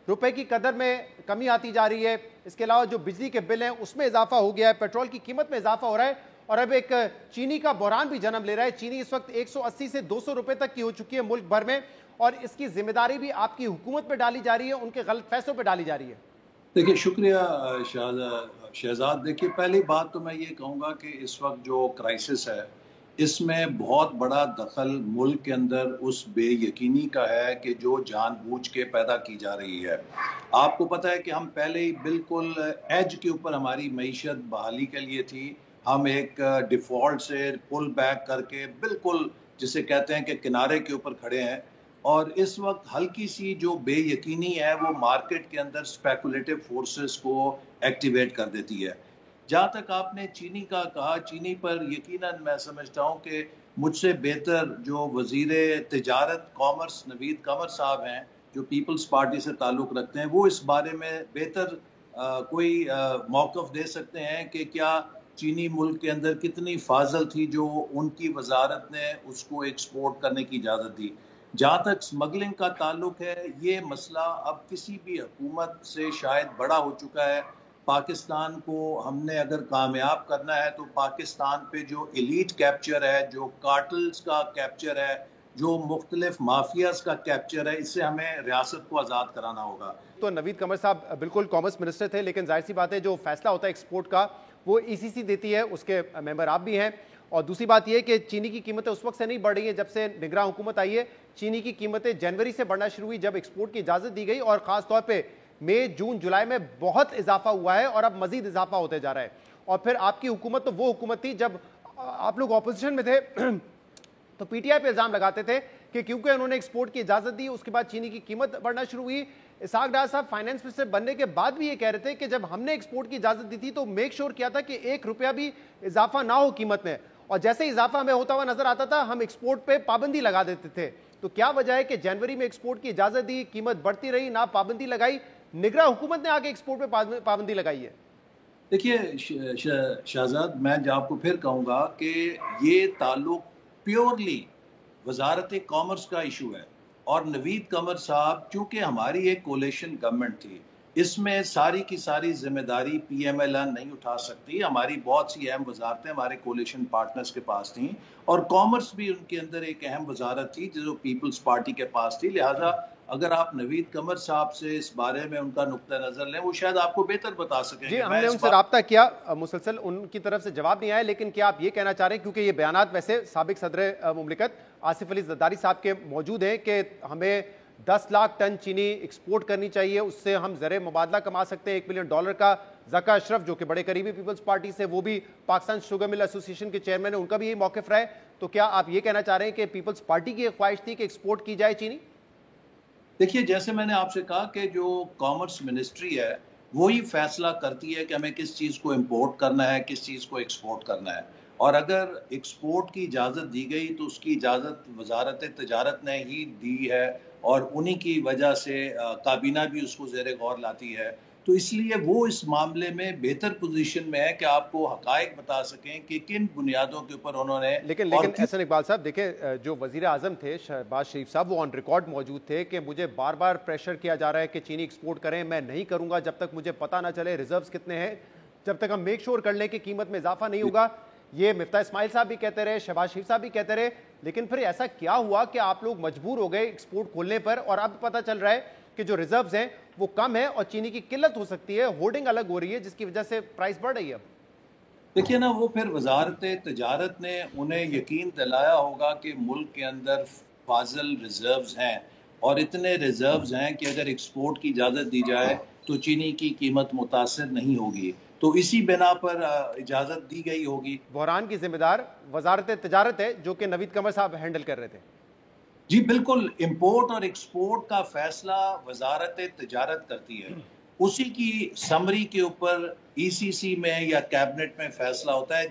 रुपए की कदर में कमी आती जा रही है। इसके अलावा जो बिजली के बिल हैं उसमें इजाफा हो गया है, पेट्रोल की कीमत में इजाफा हो रहा है और अब एक चीनी का बहरान भी जन्म ले रहा है। चीनी इस वक्त 180 से 200 रुपए तक की हो चुकी है मुल्क भर में और इसकी जिम्मेदारी भी आपकी हुकूमत पे डाली जा रही है, उनके गलत फैसलों पे डाली जा रही है। देखिए, शुक्रिया शहजाद। देखिए, पहली बात तो मैं ये कहूँगा कि इस वक्त जो क्राइसिस है, इसमें बहुत बड़ा दखल मुल्क के अंदर उस बेयकीनी का है कि जो जानबूझ के पैदा की जा रही है। आपको पता है कि हम पहले ही बिल्कुल एज के ऊपर हमारी मईशत बहाली के लिए थी। हम एक डिफ़ॉल्ट से पुल बैक करके बिल्कुल जिसे कहते हैं कि किनारे के ऊपर खड़े हैं और इस वक्त हल्की सी जो बेयकीनी है वो मार्केट के अंदर स्पेकुलेटिव फोर्सेस को एक्टिवेट कर देती है। जहाँ तक आपने चीनी का कहा, चीनी पर यकीनन मैं समझता हूँ कि मुझसे बेहतर जो वज़ीर तिजारत कॉमर्स नवीद कमर साहब हैं, जो पीपल्स पार्टी से ताल्लुक़ रखते हैं, वो इस बारे में बेहतर कोई मौक़िफ़ दे सकते हैं कि क्या चीनी मुल्क के अंदर कितनी फाजल थी जो उनकी वजारत ने उसको एक्सपोर्ट करने की इजाज़त दी। जहाँ तक स्मगलिंग का ताल्लुक है, ये मसला अब किसी भी हुकूमत से शायद बड़ा हो चुका है। पाकिस्तान को हमने अगर कामयाब करना है तो पाकिस्तान पे जो एलीट कैप्चर है, जो कार्टल्स का कैप्चर है, जो मुख्तलिफ माफियाज का कैप्चर है, इससे हमें रियासत को आज़ाद कराना होगा। तो नवीद कमर साहब बिल्कुल कॉमर्स मिनिस्टर थे, लेकिन जाहिर सी बात है जो फैसला होता है एक्सपोर्ट का वो ईसीसी देती है, उसके मेंबर आप भी हैं। और दूसरी बात यह कि चीनी की कीमतें उस वक्त से नहीं बढ़ रही हैं जब से निगरान हुकूमत आई है। चीनी की कीमतें जनवरी से बढ़ना शुरू हुई जब एक्सपोर्ट की इजाज़त दी गई और ख़ासतौर पे मई, जून, जुलाई में बहुत इजाफा हुआ है और अब मजीद इजाफा होते जा रहा है। और फिर आपकी हुकूमत तो वो हुकूमत थी जब आप लोग ऑपोजिशन में थे तो पीटीआई पे इल्ज़ाम लगाते थे कि क्योंकि उन्होंने एक्सपोर्ट की इजाज़त दी उसके बाद चीनी की कीमत बढ़ना शुरू हुई। इसहाक डार साहब फाइनेंस मिनिस्टर बनने के बाद भी ये कह रहे थे कि जब हमने एक्सपोर्ट की इजाज़त दी थी तो मेक श्योर किया था कि 1 रुपया भी इजाफा ना हो कीमत में, और जैसे इजाफा हमें होता हुआ नजर आता था हम एक्सपोर्ट पे पाबंदी लगा देते थे। तो क्या वजह है कि जनवरी में एक्सपोर्ट की इजाज़त दी, कीमत बढ़ती रही, ना पाबंदी लगाई, निगरान हुकूमत ने आगे एक्सपोर्ट पे पाबंदी लगाई है? देखिए शहजाद, मैं आपको फिर कहूँगा कि ये ताल्लुक प्योरली वजारत कॉमर्स का इशू है और नवीद कमर साहब, चूंकि हमारी एक कोलेशन गवर्नमेंट थी, इसमें सारी की सारी जिम्मेदारी पीएमएलएन नहीं उठा सकती। हमारी बहुत सी अहम वजारतें हमारे कोलेशन पार्टनर्स के पास थी और कॉमर्स भी उनके अंदर एक अहम वजारत थी जो पीपल्स पार्टी के पास थी। लिहाजा अगर आप नवीद कमर साहब से इस बारे में उनका नुक्ता नजर लें, वो शायद आपको बेहतर बता सकेंगे। जी, हमने उनसे राब्ता किया, मुसलसल उनकी तरफ से जवाब नहीं आया, लेकिन क्या आप ये कहना चाह रहे हैं, क्योंकि ये बयानात वैसे साबिक सदर मुमलिकत आसिफ अली जरदारी साहब के मौजूद हैं कि हमें 10 लाख टन चीनी एक्सपोर्ट करनी चाहिए, उससे हम ज़र मुबादला कमा सकते हैं $1 मिलियन का। ज़का अशरफ जो कि बड़े करीबी पीपल्स पार्टी से, वो भी पाकिस्तान शुगर मिल एसोसिएशन के चेयरमैन है, उनका भी यही मौक़िफ़ रहा है। तो क्या आप ये कहना चाह रहे हैं कि पीपल्स पार्टी की ख्वाहिश थी कि एक्सपोर्ट की जाए चीनी? देखिए, जैसे मैंने आपसे कहा कि जो कॉमर्स मिनिस्ट्री है वो ही फैसला करती है कि हमें किस चीज़ को इंपोर्ट करना है, किस चीज़ को एक्सपोर्ट करना है। और अगर एक्सपोर्ट की इजाज़त दी गई तो उसकी इजाज़त वजारत तिजारत ने ही दी है और उन्हीं की वजह से काबीना भी उसको ज़ेर गौर लाती है। तो इसलिए वो इस मामले में बेहतर पोजीशन में है कि आपको हकायक बता सकें कि किन बुनियादों के ऊपर उन्होंने। लेकिन एहसन इकबाल साहब, देखिए जो वजीर आजम थे शहबाज शरीफ साहब, वो ऑन रिकॉर्ड मौजूद थे कि मुझे बार बार प्रेशर किया जा रहा है कि चीनी एक्सपोर्ट करें, मैं नहीं करूंगा जब तक मुझे पता ना चले रिजर्व्स कितने हैं, जब तक हम मेक श्योर कर लें कि कीमत में इजाफा नहीं होगा। ये मिफ्ता इस्माइल साहब भी कहते रहे, शहबाज शरीफ साहब भी कहते रहे, लेकिन फिर ऐसा क्या हुआ कि आप लोग मजबूर हो गए एक्सपोर्ट खोलने पर और अब पता चल रहा है कि जो रिजर्व्स हैं वो कम है और चीनी की किल्लत हो सकती है, होर्डिंग अलग हो रही है जिसकी वजह से प्राइस बढ़ रही है? देखिए ना, वो फिर वजारत तिजारत ने उन्हें यकीन दिलाया होगा कि मुल्क के अंदर फाजिल रिजर्व्स हैं और इतने रिजर्व्स हैं कि अगर एक्सपोर्ट की इजाज़त दी जाए तो चीनी की कीमत मुतासिर नहीं होगी, तो इसी बिना पर इजाज़त दी गई होगी। बहरान की जिम्मेदार वजारत तिजारत है जो कि नवीद कमर साहब हैंडल कर रहे थे। जी बिल्कुल, इंपोर्ट और एक्सपोर्ट का फैसला वजारत तिजारत करती है, उसी की समरी के ऊपर ईसीसी में या कैबिनेट में फैसला होता है।